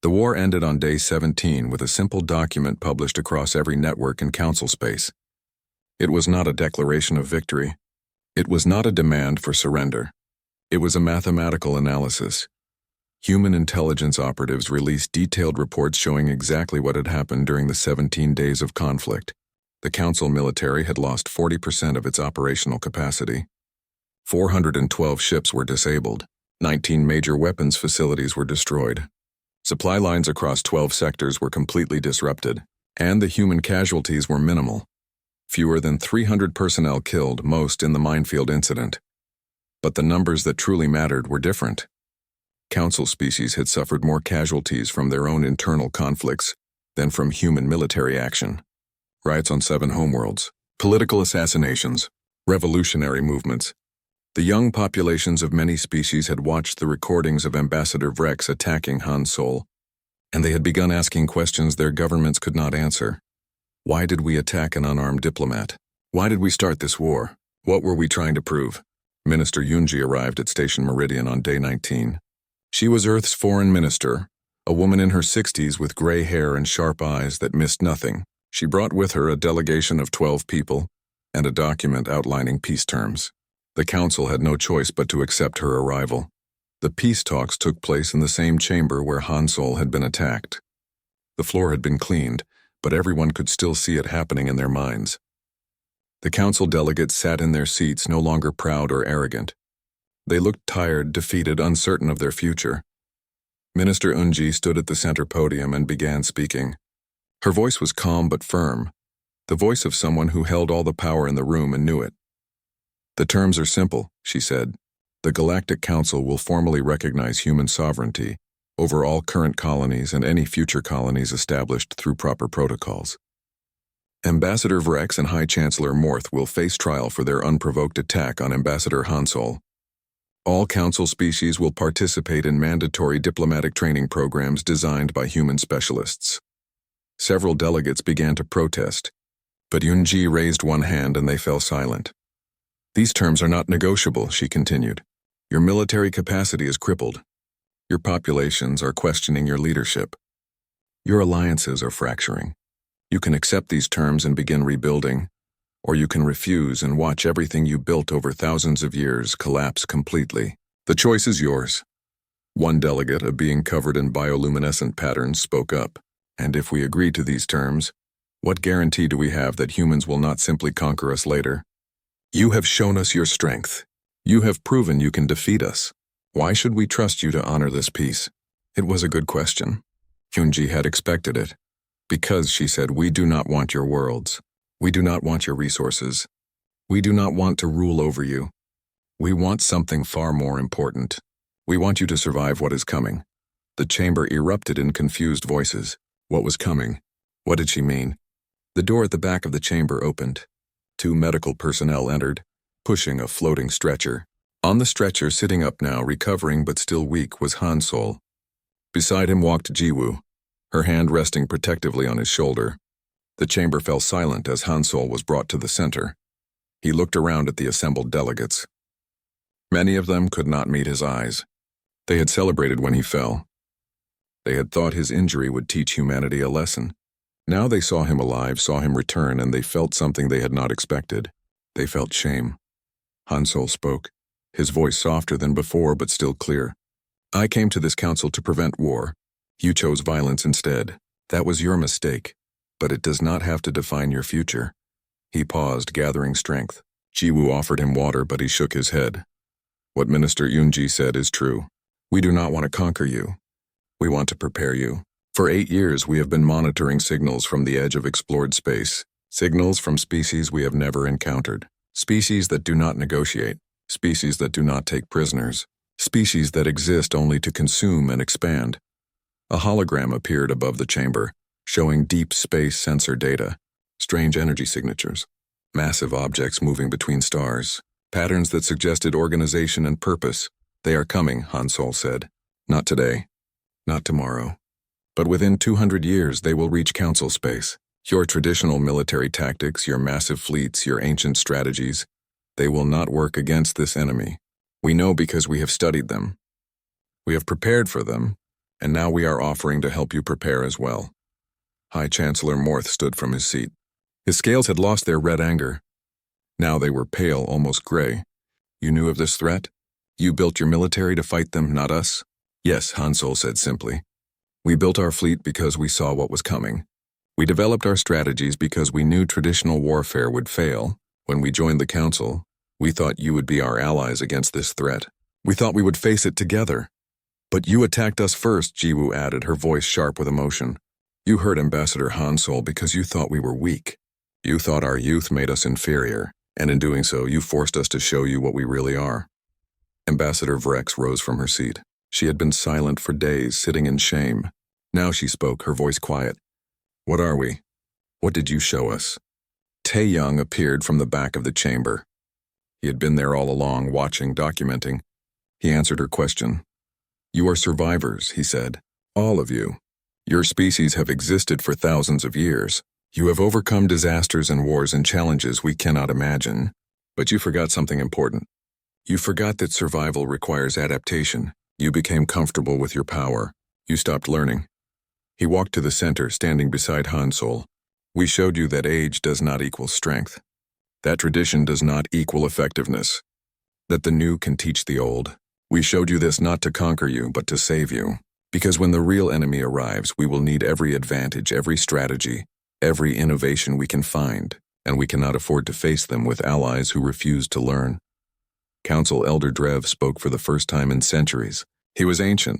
The war ended on day 17 with a simple document published across every network in council space. It was not a declaration of victory. It was not a demand for surrender. It was a mathematical analysis. Human intelligence operatives released detailed reports showing exactly what had happened during the 17 days of conflict. The council military had lost 40% of its operational capacity. 412 ships were disabled. 19 major weapons facilities were destroyed. Supply lines across 12 sectors were completely disrupted, and the human casualties were minimal. Fewer than 300 personnel killed, most in the minefield incident. But the numbers that truly mattered were different. Council species had suffered more casualties from their own internal conflicts than from human military action. Riots on 7 homeworlds, political assassinations, revolutionary movements. The young populations of many species had watched the recordings of Ambassador Vrex attacking Han Sol, and they had begun asking questions their governments could not answer. Why did we attack an unarmed diplomat? Why did we start this war? What were we trying to prove? Minister Yunji arrived at Station Meridian on day 19. She was Earth's foreign minister, a woman in her 60s with gray hair and sharp eyes that missed nothing. She brought with her a delegation of 12 people and a document outlining peace terms. The council had no choice but to accept her arrival. The peace talks took place in the same chamber where Han Sol had been attacked. The floor had been cleaned, but everyone could still see it happening in their minds. The council delegates sat in their seats, no longer proud or arrogant. They looked tired, defeated, uncertain of their future. Minister Unji stood at the center podium and began speaking. Her voice was calm but firm, the voice of someone who held all the power in the room and knew it. The terms are simple, she said. The Galactic Council will formally recognize human sovereignty over all current colonies and any future colonies established through proper protocols. Ambassador Vrex and High Chancellor Morth will face trial for their unprovoked attack on Ambassador Han Sol. All council species will participate in mandatory diplomatic training programs designed by human specialists. Several delegates began to protest, but Yunji raised one hand and they fell silent. These terms are not negotiable, she continued. Your military capacity is crippled. Your populations are questioning your leadership. Your alliances are fracturing. You can accept these terms and begin rebuilding, or you can refuse and watch everything you built over thousands of years collapse completely. The choice is yours. One delegate, a being covered in bioluminescent patterns, spoke up. And if we agree to these terms, what guarantee do we have that humans will not simply conquer us later? You have shown us your strength. You have proven you can defeat us. Why should we trust you to honor this peace? It was a good question. Yunji had expected it. Because, she said, we do not want your worlds. We do not want your resources. We do not want to rule over you. We want something far more important. We want you to survive what is coming. The chamber erupted in confused voices. What was coming? What did she mean? The door at the back of the chamber opened. 2 medical personnel entered, pushing a floating stretcher. On the stretcher, sitting up now, recovering but still weak, was Han Sol. Beside him walked Jiwoo, her hand resting protectively on his shoulder. The chamber fell silent as Han Sol was brought to the center. He looked around at the assembled delegates. Many of them could not meet his eyes. They had celebrated when he fell. They had thought his injury would teach humanity a lesson. Now they saw him alive, saw him return, and they felt something they had not expected. They felt shame. Han Sol spoke, his voice softer than before but still clear. I came to this council to prevent war. You chose violence instead. That was your mistake, but it does not have to define your future. He paused, gathering strength. Jiwoo offered him water, but he shook his head. What Minister Yunji said is true. We do not want to conquer you. We want to prepare you. For 8 years, we have been monitoring signals from the edge of explored space, signals from species we have never encountered, species that do not negotiate, species that do not take prisoners, species that exist only to consume and expand. A hologram appeared above the chamber, showing deep space sensor data, strange energy signatures, massive objects moving between stars, patterns that suggested organization and purpose. They are coming, Han Sol said. Not today, not tomorrow. But within 200 years, they will reach council space. Your traditional military tactics, your massive fleets, your ancient strategies, they will not work against this enemy. We know because we have studied them. We have prepared for them, and now we are offering to help you prepare as well." High Chancellor Morth stood from his seat. His scales had lost their red anger. Now they were pale, almost gray. "You knew of this threat? You built your military to fight them, not us?" "Yes," Han Sol said simply. "We built our fleet because we saw what was coming. We developed our strategies because we knew traditional warfare would fail. When we joined the Council, we thought you would be our allies against this threat. We thought we would face it together. But you attacked us first," Jiwoo added, her voice sharp with emotion. "You hurt Ambassador Han Sol because you thought we were weak. You thought our youth made us inferior, and in doing so, you forced us to show you what we really are." Ambassador Vrex rose from her seat. She had been silent for days, sitting in shame. Now she spoke, her voice quiet. "What are we? What did you show us?" Tae-young appeared from the back of the chamber. He had been there all along, watching, documenting. He answered her question. "You are survivors," he said. "All of you. Your species have existed for thousands of years. You have overcome disasters and wars and challenges we cannot imagine. But you forgot something important. You forgot that survival requires adaptation. You became comfortable with your power. You stopped learning." He walked to the center, standing beside Han Sol. "We showed you that age does not equal strength. That tradition does not equal effectiveness. That the new can teach the old. We showed you this not to conquer you, but to save you. Because when the real enemy arrives, we will need every advantage, every strategy, every innovation we can find, and we cannot afford to face them with allies who refuse to learn." Council Elder Drev spoke for the first time in centuries. He was ancient,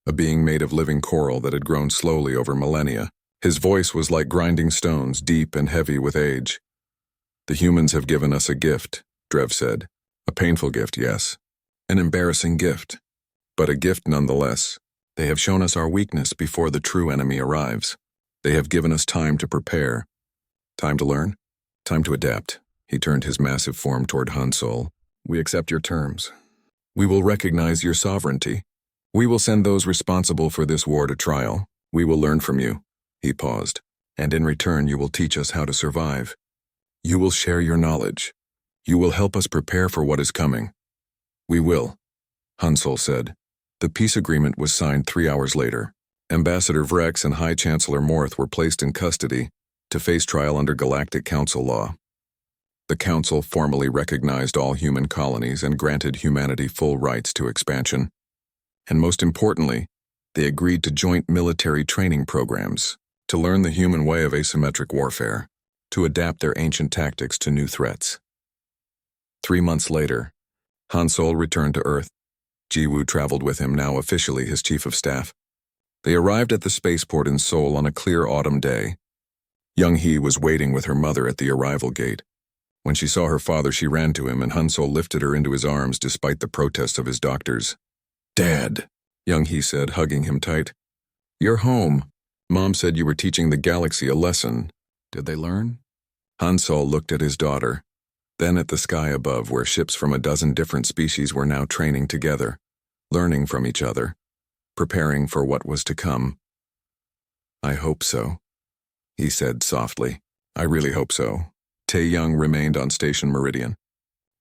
a being made of living coral that had grown slowly over millennia. His voice was like grinding stones, deep and heavy with age. "The humans have given us a gift," Drev said. "A painful gift, yes. An embarrassing gift. But a gift nonetheless. They have shown us our weakness before the true enemy arrives. They have given us time to prepare. Time to learn? Time to adapt." He turned his massive form toward Han Sol. "We accept your terms. We will recognize your sovereignty. We will send those responsible for this war to trial. We will learn from you." He paused. "And in return, you will teach us how to survive. You will share your knowledge. You will help us prepare for what is coming." "We will," Han Sol said. The peace agreement was signed 3 hours later. Ambassador Vrex and High Chancellor Morth were placed in custody to face trial under Galactic Council law. The Council formally recognized all human colonies and granted humanity full rights to expansion. And most importantly, they agreed to joint military training programs to learn the human way of asymmetric warfare, to adapt their ancient tactics to new threats. 3 months later, Han Sol returned to Earth. Jiwoo traveled with him, now officially his chief of staff. They arrived at the spaceport in Seoul on a clear autumn day. Young-hee was waiting with her mother at the arrival gate. When she saw her father, she ran to him, and Han Sol lifted her into his arms despite the protests of his doctors. "Dad," Young-hee said, hugging him tight. "You're home. Mom said you were teaching the galaxy a lesson. Did they learn?" Han Sol looked at his daughter, then at the sky above where ships from a dozen different species were now training together, learning from each other, preparing for what was to come. "I hope so," he said softly. "I really hope so." Tae-young remained on Station Meridian.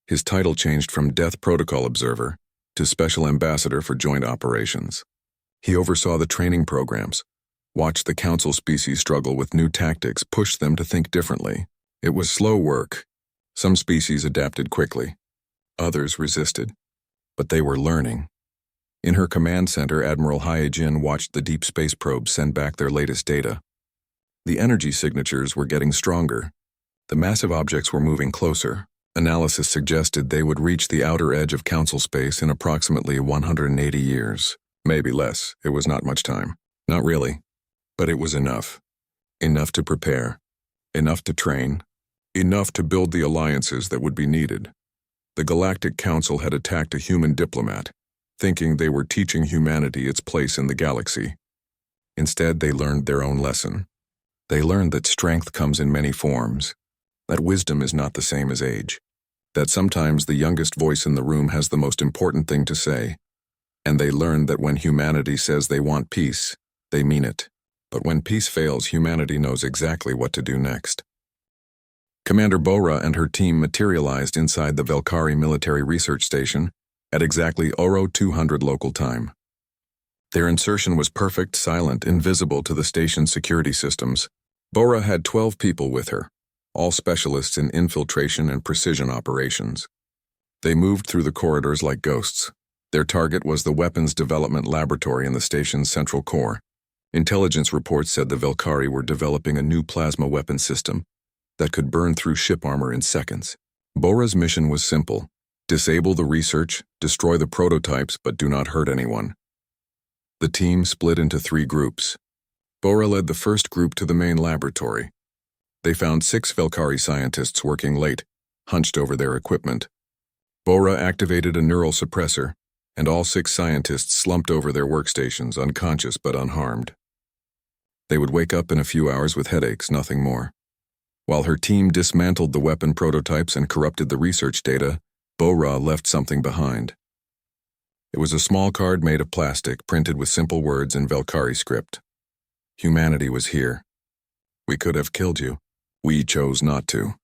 His title changed from Death Protocol Observer to Special Ambassador for Joint Operations. He oversaw the training programs, watched the Council species struggle with new tactics, pushed them to think differently. It was slow work. Some species adapted quickly. Others resisted. But they were learning. In her command center, Admiral Hae-jin watched the deep space probes send back their latest data. The energy signatures were getting stronger. The massive objects were moving closer. Analysis suggested they would reach the outer edge of Council space in approximately 180 years. Maybe less. It was not much time. Not really. But it was enough. Enough to prepare. Enough to train. Enough to build the alliances that would be needed. The Galactic Council had attacked a human diplomat, thinking they were teaching humanity its place in the galaxy. Instead, they learned their own lesson. They learned that strength comes in many forms, that wisdom is not the same as age, that sometimes the youngest voice in the room has the most important thing to say, and they learned that when humanity says they want peace, they mean it. But when peace fails, humanity knows exactly what to do next. Commander Bora and her team materialized inside the Velkari Military Research Station at exactly Oro 200 local time. Their insertion was perfect, silent, invisible to the station's security systems. Bora had 12 people with her, all specialists in infiltration and precision operations. They moved through the corridors like ghosts. Their target was the weapons development laboratory in the station's central core. Intelligence reports said the Velkari were developing a new plasma weapon system that could burn through ship armor in seconds. Bora's mission was simple: disable the research, destroy the prototypes, but do not hurt anyone. The team split into 3 groups. Bora led the first group to the main laboratory. They found 6 Velkari scientists working late, hunched over their equipment. Bora activated a neural suppressor, and all 6 scientists slumped over their workstations, unconscious but unharmed. They would wake up in a few hours with headaches, nothing more. While her team dismantled the weapon prototypes and corrupted the research data, Bora left something behind. It was a small card made of plastic, printed with simple words in Velkari script. Humanity was here. We could have killed you. We chose not to.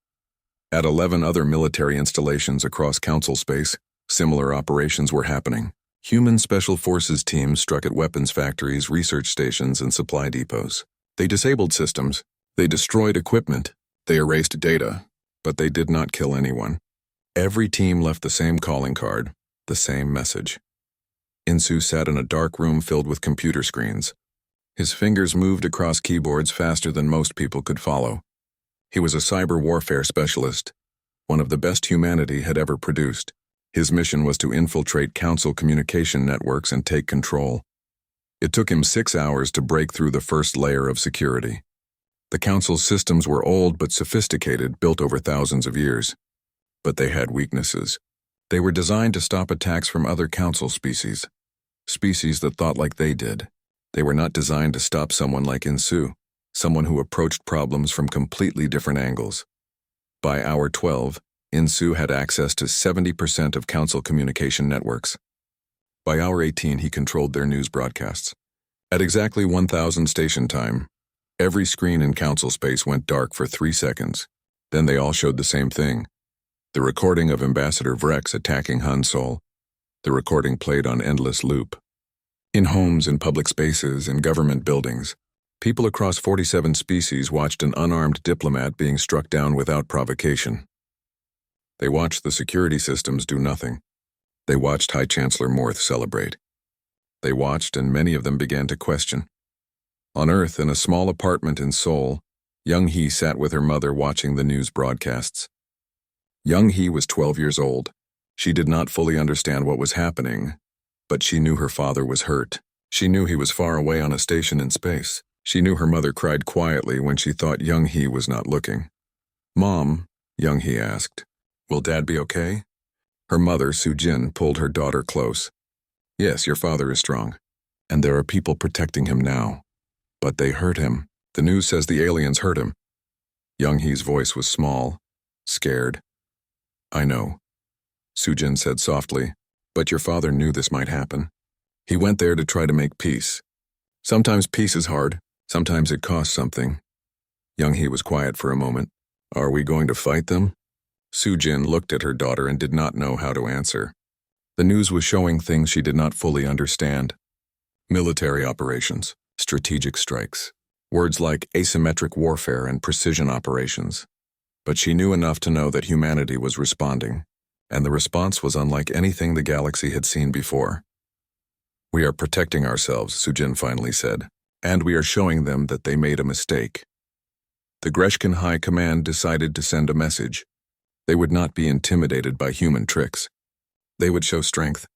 At 11 other military installations across Council space, similar operations were happening. Human Special Forces teams struck at weapons factories, research stations, and supply depots. They disabled systems. They destroyed equipment. They erased data. But they did not kill anyone. Every team left the same calling card, the same message. Insu sat in a dark room filled with computer screens. His fingers moved across keyboards faster than most people could follow. He was a cyber warfare specialist, one of the best humanity had ever produced. His mission was to infiltrate Council communication networks and take control. It took him 6 hours to break through the first layer of security. The Council's systems were old but sophisticated, built over thousands of years. But they had weaknesses. They were designed to stop attacks from other Council species that thought like they did. They were not designed to stop someone like Insu, someone who approached problems from completely different angles. By hour 12, Insu had access to 70% of Council communication networks. By hour 18, he controlled their news broadcasts. At exactly 1000 station time, every screen in Council space went dark for 3 seconds. Then they all showed the same thing. The recording of Ambassador Vrex attacking Han Sol. The recording played on endless loop. In homes, in public spaces, in government buildings, people across 47 species watched an unarmed diplomat being struck down without provocation. They watched the security systems do nothing. They watched High Chancellor Morth celebrate. They watched, and many of them began to question. On Earth, in a small apartment in Seoul, Young Hee sat with her mother watching the news broadcasts. Young Hee was 12 years old. She did not fully understand what was happening, but she knew her father was hurt. She knew he was far away on a station in space. She knew her mother cried quietly when she thought Young Hee was not looking. "Mom," Young Hee asked, "will Dad be okay?" Her mother, Soo-jin, pulled her daughter close. "Yes, your father is strong, and there are people protecting him now. But they hurt him. The news says the aliens hurt him." Young Hee's voice was small, scared. "I know," Soo-jin said softly, "but your father knew this might happen. He went there to try to make peace. Sometimes peace is hard, sometimes it costs something." Young Hee was quiet for a moment. "Are we going to fight them?" Soo-jin looked at her daughter and did not know how to answer. The news was showing things she did not fully understand. Military operations, strategic strikes, words like asymmetric warfare and precision operations. But she knew enough to know that humanity was responding, and the response was unlike anything the galaxy had seen before. "We are protecting ourselves," Soo-jin finally said, "and we are showing them that they made a mistake." The Greshkin High Command decided to send a message. They would not be intimidated by human tricks. They would show strength.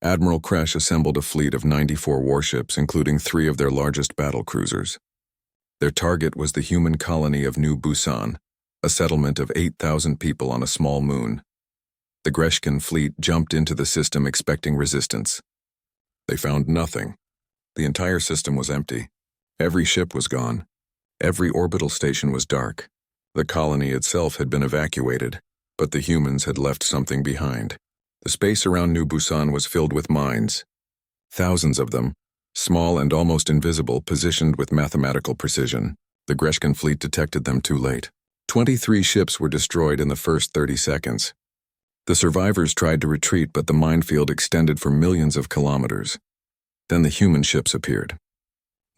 Admiral Kresh assembled a fleet of 94 warships, including 3 of their largest battle cruisers. Their target was the human colony of New Busan, a settlement of 8,000 people on a small moon. The Greshkin fleet jumped into the system expecting resistance. They found nothing. The entire system was empty. Every ship was gone. Every orbital station was dark. The colony itself had been evacuated, but the humans had left something behind. The space around New Busan was filled with mines. Thousands of them, small and almost invisible, positioned with mathematical precision. The Greshkin fleet detected them too late. 23 ships were destroyed in the first 30 seconds. The survivors tried to retreat, but the minefield extended for millions of kilometers. Then the human ships appeared.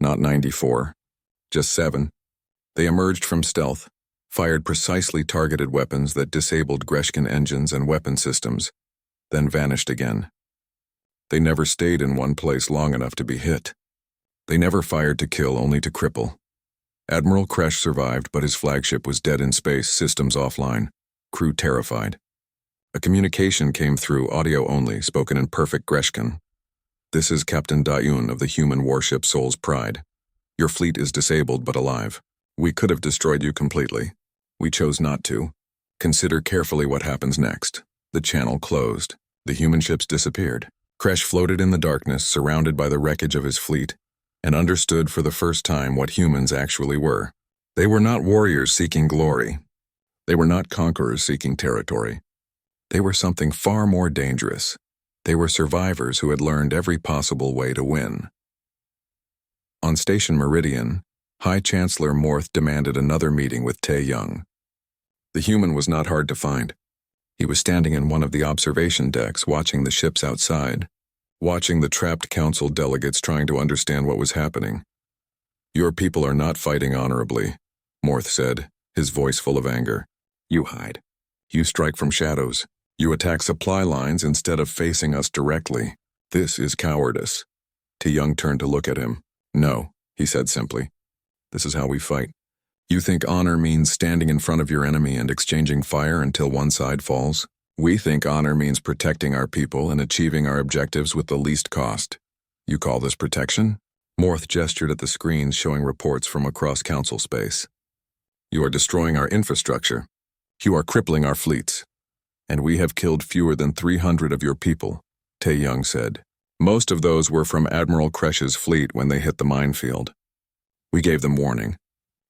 Not 94, just 7. They emerged from stealth, fired precisely targeted weapons that disabled Greshkin engines and weapon systems, then vanished again. They never stayed in one place long enough to be hit. They never fired to kill, only to cripple. Admiral Kresh survived, but his flagship was dead in space, systems offline, crew terrified. A communication came through, audio only, spoken in perfect Greshkin. "This is Captain Dayun of the human warship Soul's Pride. Your fleet is disabled but alive. We could have destroyed you completely. We chose not to. Consider carefully what happens next." The channel closed. The human ships disappeared. Kresh floated in the darkness, surrounded by the wreckage of his fleet, and understood for the first time what humans actually were. They were not warriors seeking glory. They were not conquerors seeking territory. They were something far more dangerous. They were survivors who had learned every possible way to win. On Station Meridian, High Chancellor Morth demanded another meeting with Tae Young. The human was not hard to find. He was standing in one of the observation decks, watching the ships outside, watching the trapped council delegates trying to understand what was happening. "Your people are not fighting honorably," Morth said, his voice full of anger. "You hide. You strike from shadows. You attack supply lines instead of facing us directly. This is cowardice." Tae Young turned to look at him. "No," he said simply. "This is how we fight. You think honor means standing in front of your enemy and exchanging fire until one side falls? We think honor means protecting our people and achieving our objectives with the least cost. You call this protection?" Morth gestured at the screens showing reports from across council space. "You are destroying our infrastructure. You are crippling our fleets. And we have killed fewer than 300 of your people," Tae Young said. "Most of those were from Admiral Kresh's fleet when they hit the minefield. We gave them warning.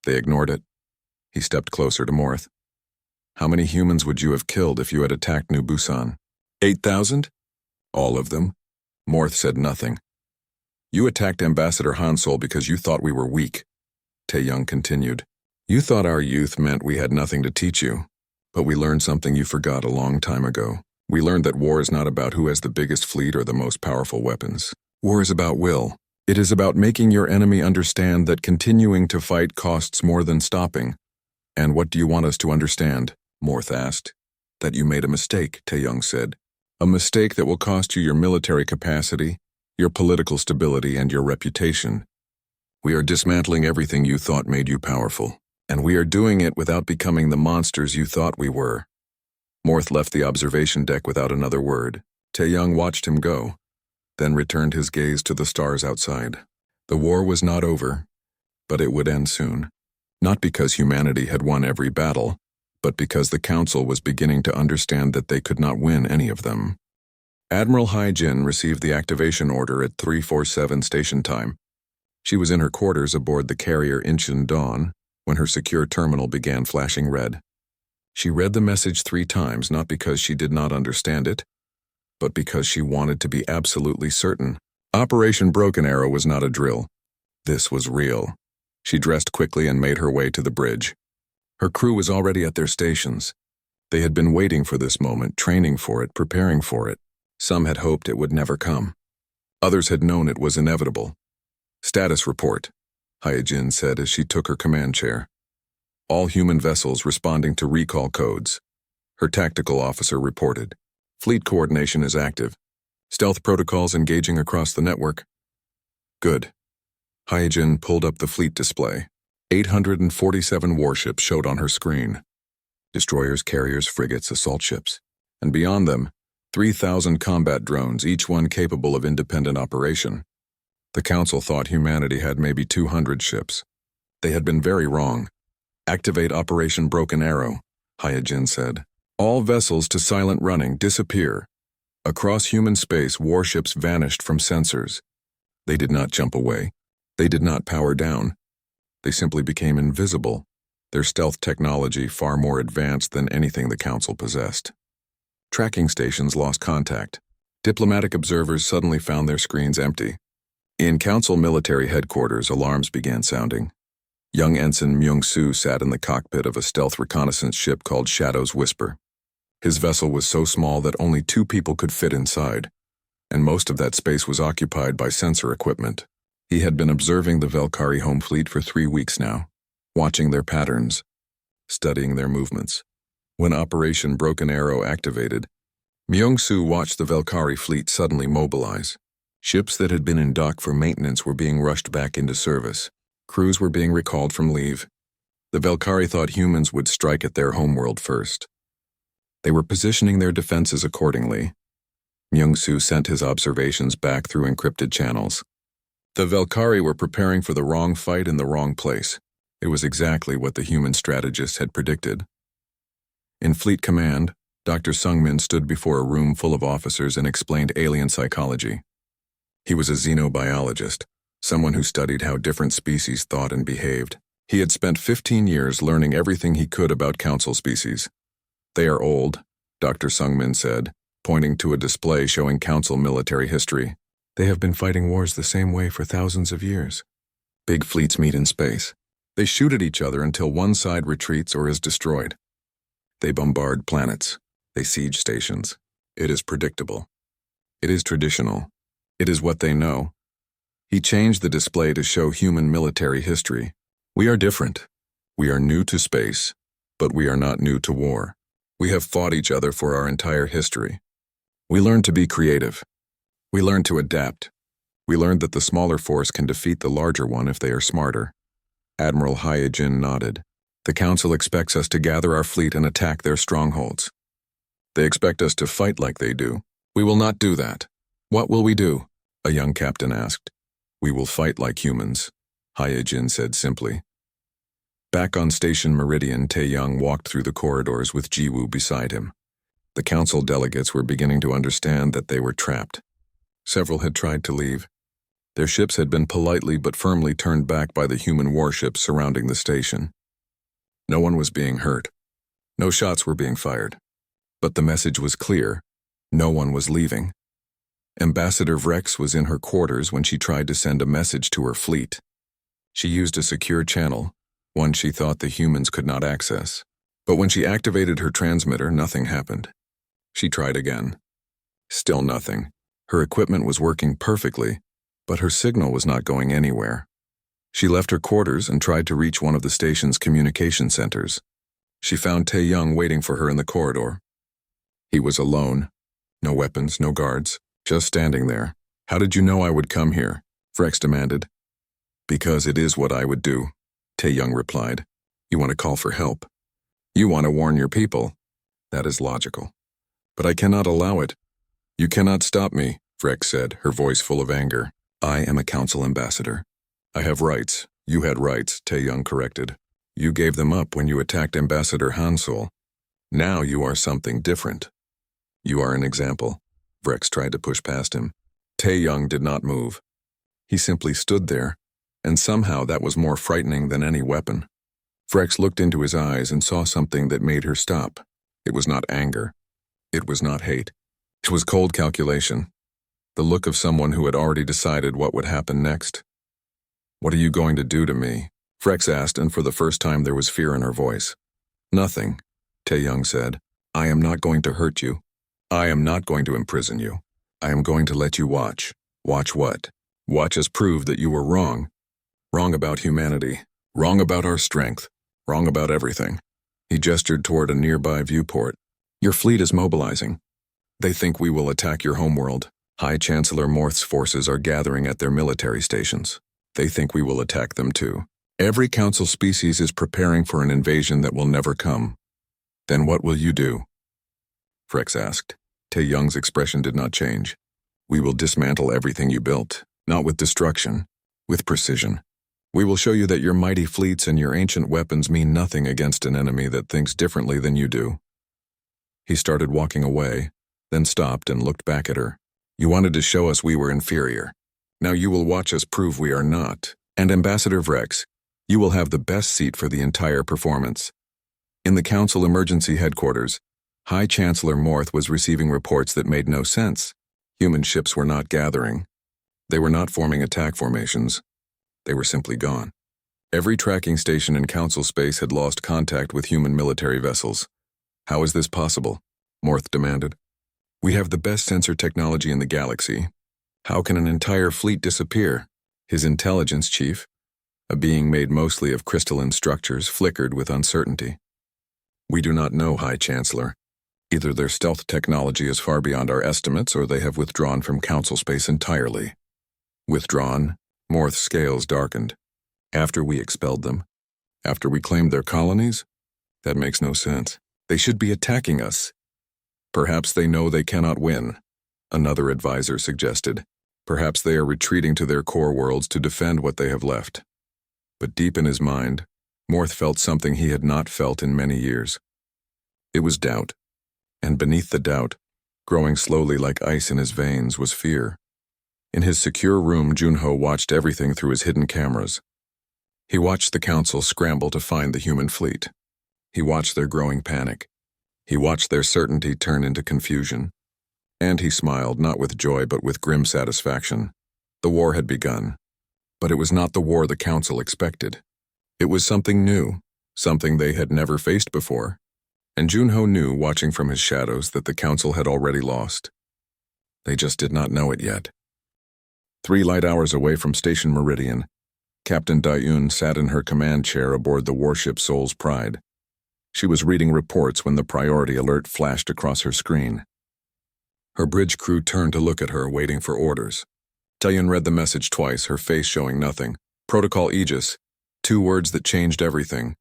They ignored it." He stepped closer to Morth. "How many humans would you have killed if you had attacked New Busan? 8,000? All of them?" Morth said nothing. "You attacked Ambassador Hansol because you thought we were weak," Tae Young continued. "You thought our youth meant we had nothing to teach you. But we learned something you forgot a long time ago. We learned that war is not about who has the biggest fleet or the most powerful weapons. War is about will. It is about making your enemy understand that continuing to fight costs more than stopping." "And what do you want us to understand?" Morth asked. "That you made a mistake," Tae Young said. "A mistake that will cost you your military capacity, your political stability, and your reputation. We are dismantling everything you thought made you powerful. And we are doing it without becoming the monsters you thought we were." Morth left the observation deck without another word. Tae Young watched him go, then returned his gaze to the stars outside. The war was not over, but it would end soon. Not because humanity had won every battle, but because the Council was beginning to understand that they could not win any of them. Admiral Hai-Jin received the activation order at 347 station time. She was in her quarters aboard the carrier Incheon Dawn when her secure terminal began flashing red. She read the message 3 times, not because she did not understand it, but because she wanted to be absolutely certain. Operation Broken Arrow was not a drill. This was real. She dressed quickly and made her way to the bridge. Her crew was already at their stations. They had been waiting for this moment, training for it, preparing for it. Some had hoped it would never come. Others had known it was inevitable. "Status report," Hai-Jin said as she took her command chair. "All human vessels responding to recall codes." Her tactical officer reported. "Fleet coordination is active. Stealth protocols engaging across the network." "Good." Hai-Jin pulled up the fleet display. 847 warships showed on her screen. Destroyers, carriers, frigates, assault ships. And beyond them, 3,000 combat drones, each one capable of independent operation. The Council thought humanity had maybe 200 ships. They had been very wrong. "Activate Operation Broken Arrow," Hai-Jin said. "All vessels to silent running, disappear." Across human space, warships vanished from sensors. They did not jump away. They did not power down. They simply became invisible, their stealth technology far more advanced than anything the Council possessed. Tracking stations lost contact. Diplomatic observers suddenly found their screens empty. In Council military headquarters, alarms began sounding. Young Ensign Myung-soo sat in the cockpit of a stealth reconnaissance ship called Shadow's Whisper. His vessel was so small that only 2 people could fit inside, and most of that space was occupied by sensor equipment. He had been observing the Valkyrie home fleet for 3 weeks now, watching their patterns, studying their movements. When Operation Broken Arrow activated, Myung-soo watched the Valkyrie fleet suddenly mobilize. Ships that had been in dock for maintenance were being rushed back into service. Crews were being recalled from leave. The Valkyrie thought humans would strike at their homeworld first. They were positioning their defenses accordingly. Myung-soo sent his observations back through encrypted channels. The Valkyrie were preparing for the wrong fight in the wrong place. It was exactly what the human strategists had predicted. In Fleet Command, Dr. Sungmin stood before a room full of officers and explained alien psychology. He was a xenobiologist, someone who studied how different species thought and behaved. He had spent 15 years learning everything he could about Council species. They are old, Dr. Sungmin said, pointing to a display showing Council military history. They have been fighting wars the same way for thousands of years. Big fleets meet in space. They shoot at each other until one side retreats or is destroyed. They bombard planets. They siege stations. It is predictable. It is traditional. It is what they know. He changed the display to show human military history. We are different. We are new to space, but we are not new to war. We have fought each other for our entire history. We learned to be creative. We learned to adapt. We learned that the smaller force can defeat the larger one if they are smarter. Admiral Hyejin nodded. The Council expects us to gather our fleet and attack their strongholds. They expect us to fight like they do. We will not do that. What will we do? A young captain asked. We will fight like humans, Hyejin said simply. Back on Station Meridian, Tae-young walked through the corridors with Ji-woo beside him. The Council delegates were beginning to understand that they were trapped. Several had tried to leave. Their ships had been politely but firmly turned back by the human warships surrounding the station. No one was being hurt. No shots were being fired. But the message was clear. No one was leaving. Ambassador Vrex was in her quarters when she tried to send a message to her fleet. She used a secure channel, one she thought the humans could not access. But when she activated her transmitter, nothing happened. She tried again. Still nothing. Her equipment was working perfectly, but her signal was not going anywhere. She left her quarters and tried to reach one of the station's communication centers. She found Tae-young waiting for her in the corridor. He was alone. No weapons, no guards, just standing there. How did you know I would come here? Vrex demanded. Because it is what I would do, Tae-young replied. You want to call for help. You want to warn your people. That is logical. But I cannot allow it. You cannot stop me, Vrex said, her voice full of anger. I am a Council ambassador. I have rights. You had rights, Tae-young corrected. You gave them up when you attacked Ambassador Hansol. Now you are something different. You are an example. Vrex tried to push past him. Tae-young did not move. He simply stood there, and somehow that was more frightening than any weapon. Vrex looked into his eyes and saw something that made her stop. It was not anger. It was not hate. It was cold calculation. The look of someone who had already decided what would happen next. What are you going to do to me? Vrex asked, and for the first time there was fear in her voice. Nothing, Tae-young said. I am not going to hurt you. I am not going to imprison you. I am going to let you watch. Watch what? Watch us prove that you were wrong. Wrong about humanity. Wrong about our strength. Wrong about everything. He gestured toward a nearby viewport. Your fleet is mobilizing. They think we will attack your homeworld. High Chancellor Morth's forces are gathering at their military stations. They think we will attack them too. Every Council species is preparing for an invasion that will never come. Then what will you do? Vrex asked. Tae-young's expression did not change. We will dismantle everything you built, not with destruction, with precision. We will show you that your mighty fleets and your ancient weapons mean nothing against an enemy that thinks differently than you do. He started walking away, then stopped and looked back at her. You wanted to show us we were inferior. Now you will watch us prove we are not. And Ambassador Vrex, you will have the best seat for the entire performance. In the Council Emergency Headquarters, High Chancellor Morth was receiving reports that made no sense. Human ships were not gathering. They were not forming attack formations. They were simply gone. Every tracking station in Council space had lost contact with human military vessels. How is this possible? Morth demanded. We have the best sensor technology in the galaxy. How can an entire fleet disappear? His intelligence chief, a being made mostly of crystalline structures, flickered with uncertainty. We do not know, High Chancellor. Either their stealth technology is far beyond our estimates, or they have withdrawn from Council space entirely. Withdrawn? Morth's scales darkened. After we expelled them? After we claimed their colonies? That makes no sense. They should be attacking us. Perhaps they know they cannot win, another advisor suggested. Perhaps they are retreating to their core worlds to defend what they have left. But deep in his mind, Morth felt something he had not felt in many years. It was doubt. And beneath the doubt, growing slowly like ice in his veins, was fear. In his secure room, Junho watched everything through his hidden cameras. He watched the Council scramble to find the human fleet. He watched their growing panic. He watched their certainty turn into confusion. And he smiled, not with joy but with grim satisfaction. The war had begun. But it was not the war the Council expected. It was something new, something they had never faced before. And Junho knew, watching from his shadows, that the Council had already lost. They just did not know it yet. 3 light hours away from Station Meridian, Captain Dayun sat in her command chair aboard the warship Soul's Pride. She was reading reports when the priority alert flashed across her screen. Her bridge crew turned to look at her, waiting for orders. Dayun read the message twice, her face showing nothing. Protocol Aegis, 2 words that changed everything.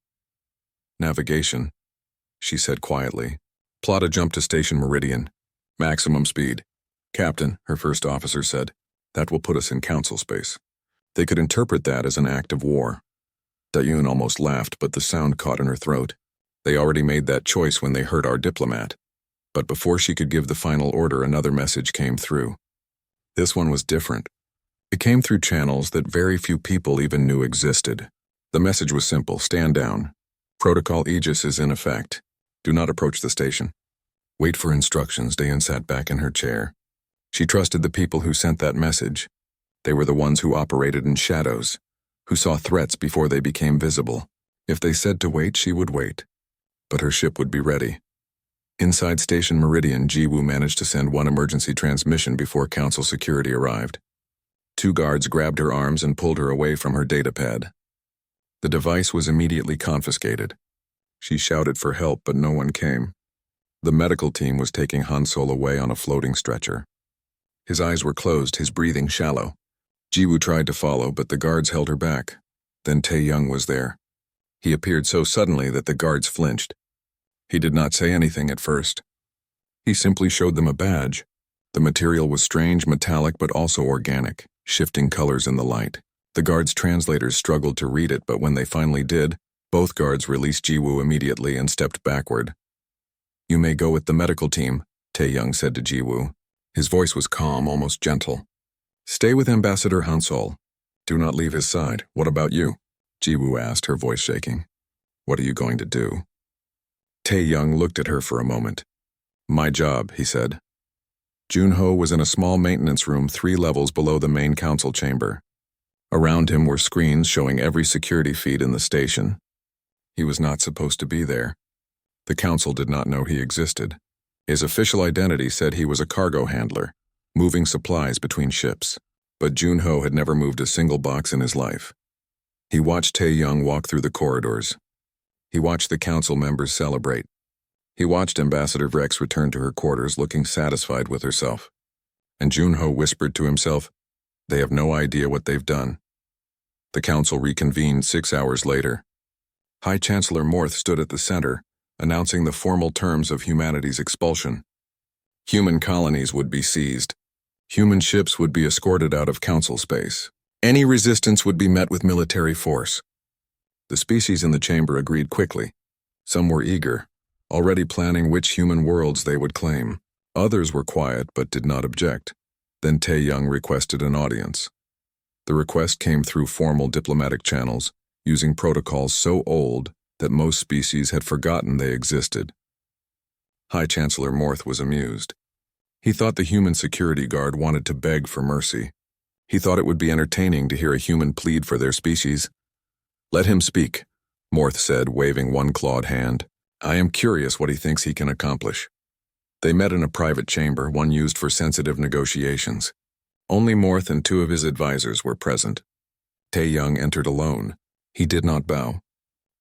Navigation, she said quietly. Plot a jump to Station Meridian. Maximum speed. Captain, her first officer said, that will put us in Council space. They could interpret that as an act of war. Dayun almost laughed, but the sound caught in her throat. They already made that choice when they heard our diplomat. But before she could give the final order, another message came through. This one was different. It came through channels that very few people even knew existed. The message was simple: stand down. Protocol Aegis is in effect. Do not approach the station. Wait for instructions. Dayun sat back in her chair. She trusted the people who sent that message. They were the ones who operated in shadows, who saw threats before they became visible. If they said to wait, she would wait. But her ship would be ready. Inside Station Meridian, Jiwoo managed to send one emergency transmission before Council security arrived. 2 guards grabbed her arms and pulled her away from her datapad. The device was immediately confiscated. She shouted for help, but no one came. The medical team was taking Hansol away on a floating stretcher. His eyes were closed, his breathing shallow. Jiwoo tried to follow, but the guards held her back. Then Tae-young was there. He appeared so suddenly that the guards flinched. He did not say anything at first. He simply showed them a badge. The material was strange, metallic, but also organic, shifting colors in the light. The guards' translators struggled to read it, but when they finally did, both guards released Jiwoo immediately and stepped backward. You may go with the medical team, Tae-young said to Jiwoo. His voice was calm, almost gentle. Stay with Ambassador Hansol. Do not leave his side. What about you? Jiwoo asked, her voice shaking. What are you going to do? Tae-young looked at her for a moment. My job, he said. Junho was in a small maintenance room 3 levels below the main council chamber. Around him were screens showing every security feed in the station. He was not supposed to be there. The council did not know he existed. His official identity said he was a cargo handler, moving supplies between ships. But Junho had never moved a single box in his life. He watched Tae-young walk through the corridors. He watched the council members celebrate. He watched Ambassador Vrex return to her quarters looking satisfied with herself. And Junho whispered to himself, they have no idea what they've done. The council reconvened 6 hours later. High Chancellor Morth stood at the center, announcing the formal terms of humanity's expulsion. Human colonies would be seized. Human ships would be escorted out of council space. Any resistance would be met with military force. The species in the chamber agreed quickly. Some were eager, already planning which human worlds they would claim. Others were quiet but did not object. Then Tae-young requested an audience. The request came through formal diplomatic channels, using protocols so old that most species had forgotten they existed. High Chancellor Morth was amused. He thought the human security guard wanted to beg for mercy. He thought it would be entertaining to hear a human plead for their species. Let him speak, Morth said, waving one clawed hand. I am curious what he thinks he can accomplish. They met in a private chamber, one used for sensitive negotiations. Only Morth and two of his advisors were present. Tae-young entered alone. He did not bow.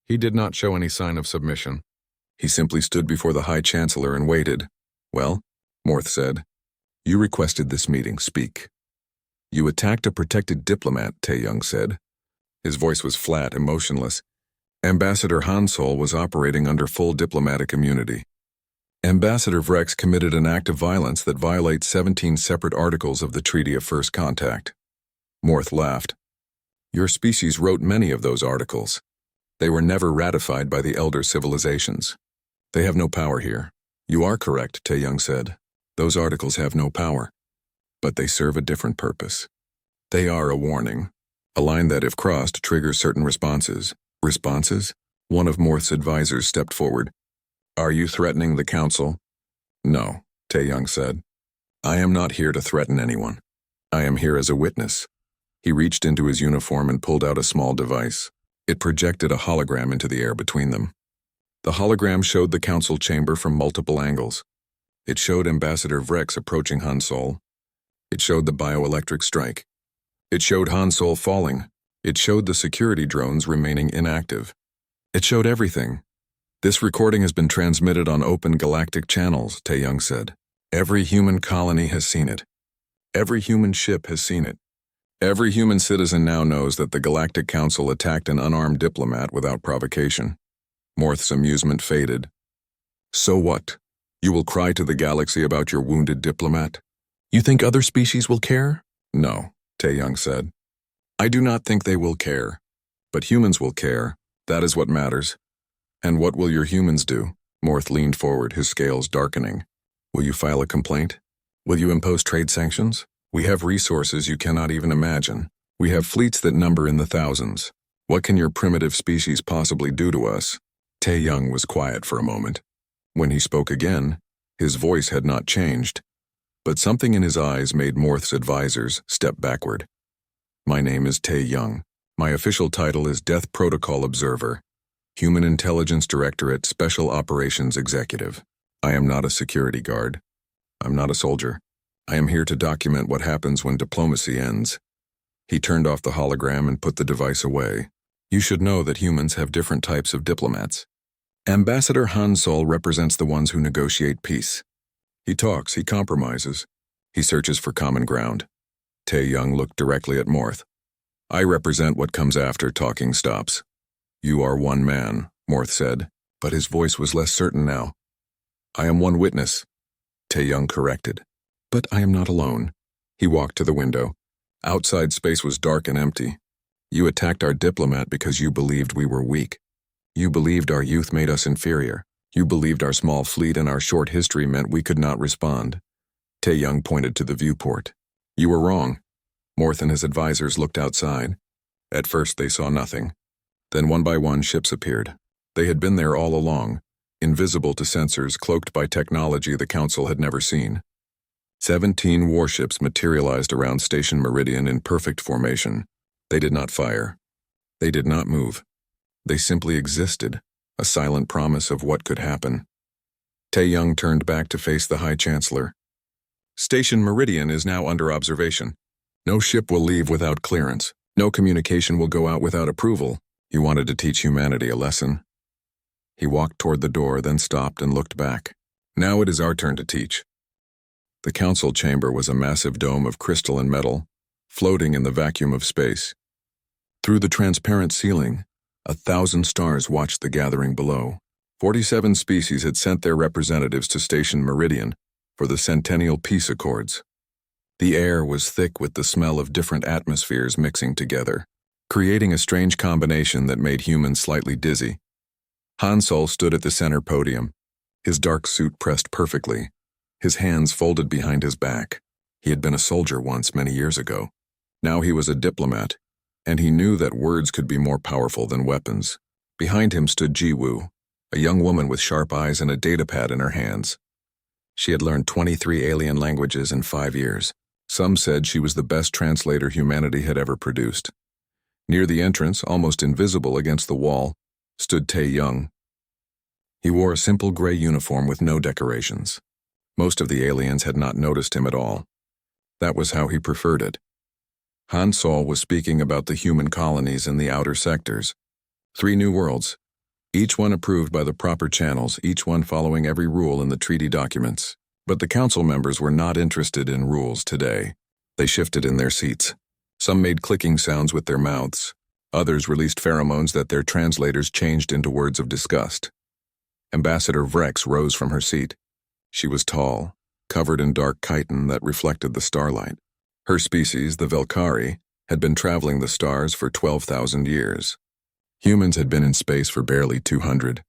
He did not show any sign of submission. He simply stood before the High Chancellor and waited. "Well," Morth said, "you requested this meeting. Speak." "You attacked a protected diplomat," Tae-young said. His voice was flat, emotionless. Ambassador Hansol was operating under full diplomatic immunity. Ambassador Vrex committed an act of violence that violates 17 separate articles of the Treaty of First Contact. Morth laughed. "Your species wrote many of those articles. They were never ratified by the elder civilizations. They have no power here." "You are correct," Tae-young said. "Those articles have no power. But they serve a different purpose. They are a warning, a line that, if crossed, triggers certain responses." "Responses?" One of Morth's advisors stepped forward. "Are you threatening the Council?" "No," Tae-young said. "I am not here to threaten anyone. I am here as a witness." He reached into his uniform and pulled out a small device. It projected a hologram into the air between them. The hologram showed the Council chamber from multiple angles. It showed Ambassador Vrex approaching Hansol. It showed the bioelectric strike. It showed Hansol falling. It showed the security drones remaining inactive. It showed everything. "This recording has been transmitted on open galactic channels," Tae-young said. "Every human colony has seen it. Every human ship has seen it. Every human citizen now knows that the Galactic Council attacked an unarmed diplomat without provocation." Morth's amusement faded. "So what? You will cry to the galaxy about your wounded diplomat? You think other species will care?" "No," Tae-young said. "I do not think they will care. But humans will care. That is what matters." "And what will your humans do?" Morth leaned forward, his scales darkening. "Will you file a complaint? Will you impose trade sanctions? We have resources you cannot even imagine. We have fleets that number in the thousands. What can your primitive species possibly do to us?" Tae-young was quiet for a moment. When he spoke again, his voice had not changed, but something in his eyes made Morth's advisors step backward. "My name is Tae-young. My official title is Death Protocol Observer, Human Intelligence Directorate Special Operations Executive. I am not a security guard. I'm not a soldier. I am here to document what happens when diplomacy ends." He turned off the hologram and put the device away. "You should know that humans have different types of diplomats. Ambassador Hansol represents the ones who negotiate peace. He talks, he compromises, he searches for common ground." Tae-young looked directly at Morth. "I represent what comes after talking stops." "You are one man," Morth said, but his voice was less certain now. "I am one witness," Tae-young corrected. "But I am not alone." He walked to the window. Outside space was dark and empty. "You attacked our diplomat because you believed we were weak. You believed our youth made us inferior. You believed our small fleet and our short history meant we could not respond." Tae-young pointed to the viewport. "You were wrong." Morth and his advisors looked outside. At first they saw nothing. Then one by one ships appeared. They had been there all along, invisible to sensors, cloaked by technology the Council had never seen. 17 warships materialized around Station Meridian in perfect formation. They did not fire. They did not move. They simply existed, a silent promise of what could happen. Tae-young turned back to face the High Chancellor. "Station Meridian is now under observation. No ship will leave without clearance. No communication will go out without approval. You wanted to teach humanity a lesson." He walked toward the door, then stopped and looked back. "Now it is our turn to teach." The Council chamber was a massive dome of crystal and metal, floating in the vacuum of space. Through the transparent ceiling, 1,000 stars watched the gathering below. 47 species had sent their representatives to Station Meridian for the Centennial Peace Accords. The air was thick with the smell of different atmospheres mixing together, creating a strange combination that made humans slightly dizzy. Hansol stood at the center podium, his dark suit pressed perfectly, his hands folded behind his back. He had been a soldier once many years ago. Now he was a diplomat, and he knew that words could be more powerful than weapons. Behind him stood Ji-woo, a young woman with sharp eyes and a datapad in her hands. She had learned 23 alien languages in 5 years. Some said she was the best translator humanity had ever produced. Near the entrance, almost invisible against the wall, stood Tae-young. He wore a simple gray uniform with no decorations. Most of the aliens had not noticed him at all. That was how he preferred it. Han Sol was speaking about the human colonies in the outer sectors. 3 new worlds, each one approved by the proper channels, each one following every rule in the treaty documents. But the council members were not interested in rules today. They shifted in their seats. Some made clicking sounds with their mouths. Others released pheromones that their translators changed into words of disgust. Ambassador Vrex rose from her seat. She was tall, covered in dark chitin that reflected the starlight. Her species, the Velkari, had been traveling the stars for 12,000 years. Humans had been in space for barely 200.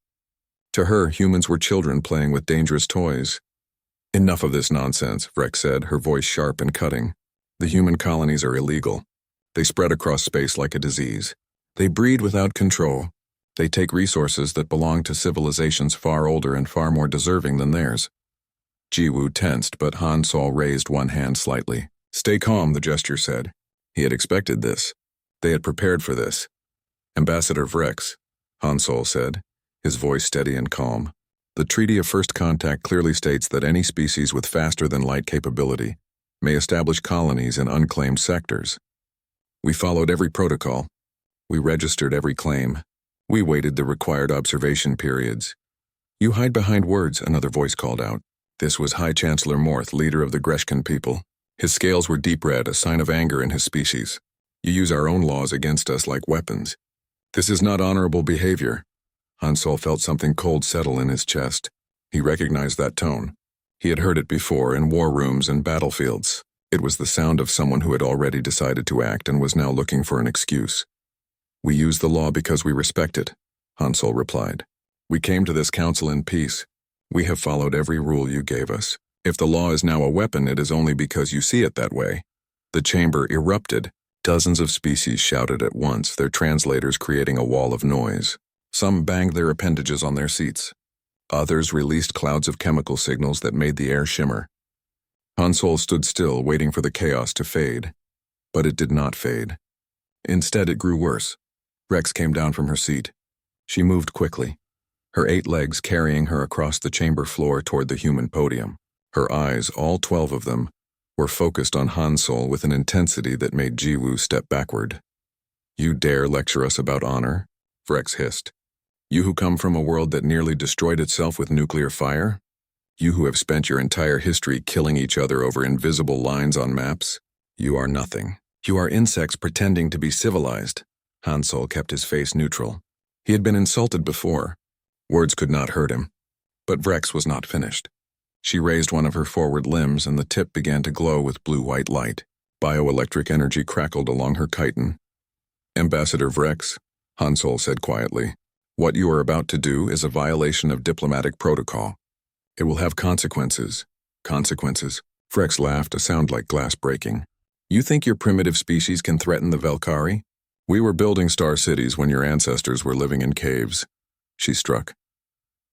To her, humans were children playing with dangerous toys. Enough of this nonsense, Vrex said, her voice sharp and cutting. The human colonies are illegal. They spread across space like a disease. They breed without control. They take resources that belong to civilizations far older and far more deserving than theirs. Jiwoo tensed, but Han Sol raised one hand slightly. Stay calm, the gesture said. He had expected this. They had prepared for this. Ambassador Vrex, Han Sol said, his voice steady and calm. The Treaty of First Contact clearly states that any species with faster-than-light capability may establish colonies in unclaimed sectors. We followed every protocol. We registered every claim. We waited the required observation periods. You hide behind words, another voice called out. This was High Chancellor Morth, leader of the Greshkan people. His scales were deep red, a sign of anger in his species. You use our own laws against us like weapons. This is not honorable behavior. Han Sol felt something cold settle in his chest. He recognized that tone. He had heard it before in war rooms and battlefields. It was the sound of someone who had already decided to act and was now looking for an excuse. We use the law because we respect it, Han Sol replied. We came to this council in peace. We have followed every rule you gave us. If the law is now a weapon, it is only because you see it that way. The chamber erupted. Dozens of species shouted at once, their translators creating a wall of noise. Some banged their appendages on their seats. Others released clouds of chemical signals that made the air shimmer. Han Sol stood still, waiting for the chaos to fade. But it did not fade. Instead, it grew worse. Rex came down from her seat. She moved quickly, her 8 legs carrying her across the chamber floor toward the human podium. Her eyes, all 12 of them, were focused on Han Sol with an intensity that made Jiwoo step backward. You dare lecture us about honor? Vrex hissed. You who come from a world that nearly destroyed itself with nuclear fire? You who have spent your entire history killing each other over invisible lines on maps? You are nothing. You are insects pretending to be civilized. Han Sol kept his face neutral. He had been insulted before. Words could not hurt him. But Vrex was not finished. She raised one of her forward limbs and the tip began to glow with blue-white light. Bioelectric energy crackled along her chitin. Ambassador Vrex, Han Sol said quietly, what you are about to do is a violation of diplomatic protocol. It will have consequences. Consequences? Vrex laughed, a sound like glass breaking. You think your primitive species can threaten the Velkari? We were building star cities when your ancestors were living in caves. She struck.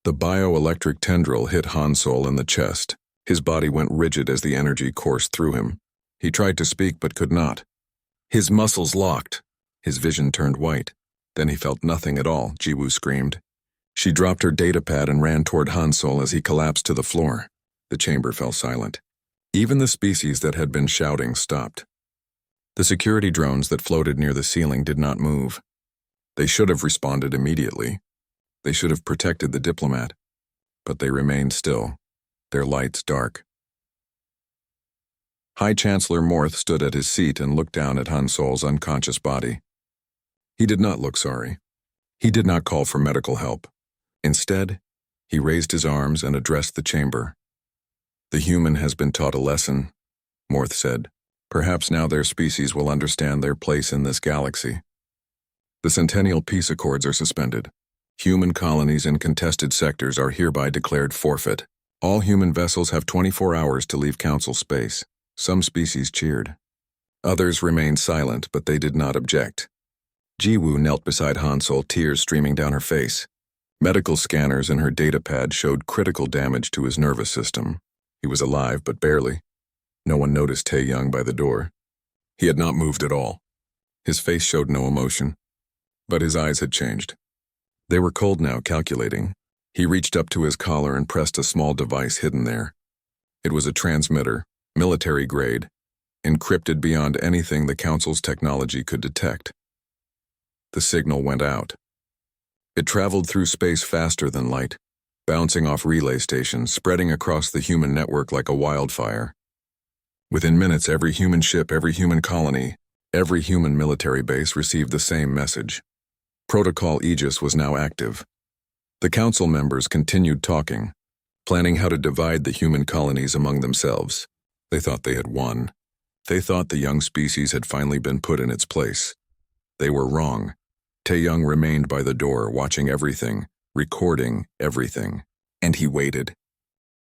The bioelectric tendril hit Han Sol in the chest. His body went rigid as the energy coursed through him. He tried to speak but could not. His muscles locked. His vision turned white. Then he felt nothing at all, Jiwoo screamed. She dropped her datapad and ran toward Han Sol as he collapsed to the floor. The chamber fell silent. Even the species that had been shouting stopped. The security drones that floated near the ceiling did not move. They should have responded immediately. They should have protected the diplomat. But they remained still, their lights dark. High Chancellor Morth stood at his seat and looked down at Han Sol's unconscious body. He did not look sorry. He did not call for medical help. Instead, he raised his arms and addressed the chamber. The human has been taught a lesson, Morth said. Perhaps now their species will understand their place in this galaxy. The Centennial Peace Accords are suspended. Human colonies in contested sectors are hereby declared forfeit. All human vessels have 24 hours to leave Council space. Some species cheered. Others remained silent, but they did not object. Jiwoo knelt beside Han Sol, tears streaming down her face. Medical scanners in her datapad showed critical damage to his nervous system. He was alive, but barely. No one noticed Tae-young by the door. He had not moved at all. His face showed no emotion, but his eyes had changed. They were cold now, calculating. He reached up to his collar and pressed a small device hidden there. It was a transmitter, military grade, encrypted beyond anything the Council's technology could detect. The signal went out. It traveled through space faster than light, bouncing off relay stations, spreading across the human network like a wildfire. Within minutes, every human ship, every human colony, every human military base received the same message. Protocol Aegis was now active. The Council members continued talking, planning how to divide the human colonies among themselves. They thought they had won. They thought the young species had finally been put in its place. They were wrong. Tae-young remained by the door, watching everything, recording everything. And he waited.